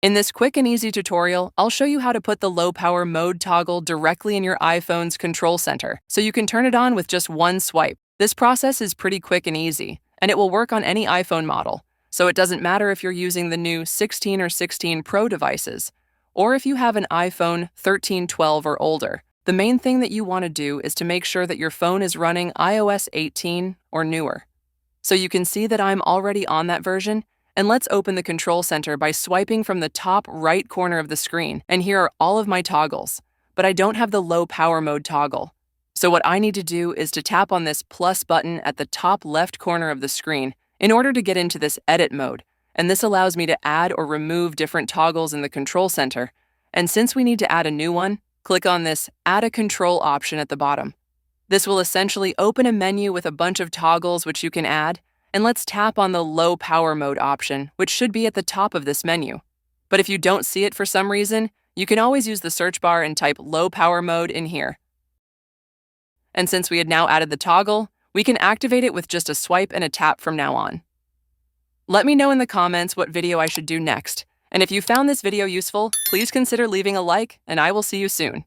In this quick and easy tutorial, I'll show you how to put the low power mode toggle directly in your iPhone's control center, so you can turn it on with just one swipe. This process is pretty quick and easy, and it will work on any iPhone model, so it doesn't matter if you're using the new 16 or 16 Pro devices, or if you have an iPhone 13, 12, or older. The main thing that you want to do is to make sure that your phone is running iOS 18 or newer. So you can see that I'm already on that version, and let's open the control center by swiping from the top right corner of the screen, and here are all of my toggles, but I don't have the low power mode toggle. So what I need to do is to tap on this plus button at the top left corner of the screen in order to get into this edit mode, and this allows me to add or remove different toggles in the control center. And since we need to add a new one, click on this Add a Control option at the bottom. This will essentially open a menu with a bunch of toggles which you can add, and let's tap on the low power mode option, which should be at the top of this menu. But if you don't see it for some reason, you can always use the search bar and type low power mode in here. And since we had now added the toggle, we can activate it with just a swipe and a tap from now on. Let me know in the comments what video I should do next, and if you found this video useful, please consider leaving a like, and I will see you soon.